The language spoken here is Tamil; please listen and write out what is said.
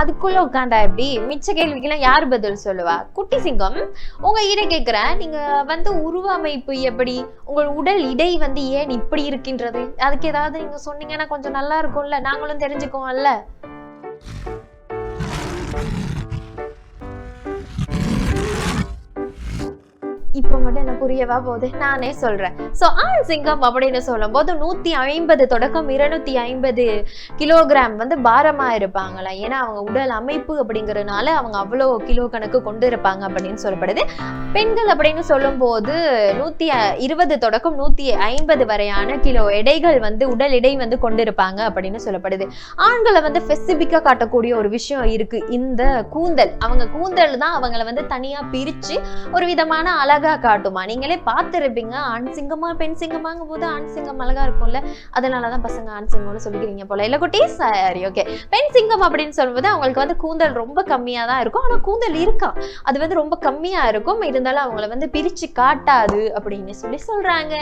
அதுக்குள்ள உட்காண்டா எப்படி? மிச்ச கேள்விக்கெல்லாம் யார் பதில் சொல்லுவா? குட்டி சிங்கம், உங்ககிட்ட கேக்குறேன், நீங்க உருவ அமைப்பு எப்படி, உங்கள் உடல் இடை ஏன் இப்படி இருக்கின்றது? அதுக்கு ஏதாவது நீங்க சொன்னீங்கன்னா கொஞ்சம் நல்லா இருக்கும்ல, நாங்களும் தெரிஞ்சுக்குவோம்ல. இப்போ மட்டும் என்ன புரியவா போகுது? நானே சொல்றேன். ஸோ ஆண் சிங்கம் அப்படின்னு சொல்லும் போது 150 தொடக்கம் 250 கிலோகிராம் பாரமா இருப்பாங்களாம். ஏன்னா அவங்க உடல் அமைப்பு அப்படிங்கறதுனால அவங்க அவ்வளோ கிலோ கணக்கு கொண்டு இருப்பாங்க அப்படின்னு சொல்லப்படுது. பெண்கள் அப்படின்னு சொல்லும் போது 120 தொடக்கம் 150 வரையான கிலோ எடைகள் உடல் எடை கொண்டிருப்பாங்க அப்படின்னு சொல்லப்படுது. ஆண்களை ஸ்பெசிபிக்கா காட்டக்கூடிய ஒரு விஷயம் இருக்கு, இந்த கூந்தல். அவங்க கூந்தல் தான் அவங்களை தனியா பிரிச்சு ஒரு விதமான அழகா காட்டுமா. நீங்களே பார்த்திருப்பீங்க, ஆண் சிங்கமா பெண் சிங்கமாங்கும் போது ஆண் சிங்கம் அழகா இருக்கும்ல, அதனாலதான் பசங்க ஆண் சிங்கம்னு சொல்லிக்கிறீங்க போல இல்ல குட்டி? சரி, ஓகே. பெண் சிங்கம் அப்படின்னு சொல்லும்போது அவங்களுக்கு கூந்தல் ரொம்ப கம்மியா தான் இருக்கும். ஆனா கூந்தல் இருக்கா, அது ரொம்ப கம்மியா இருக்கும், இருந்தாலும் அவங்களை பிரிச்சு காட்டாது அப்படின்னு சொல்றாங்க.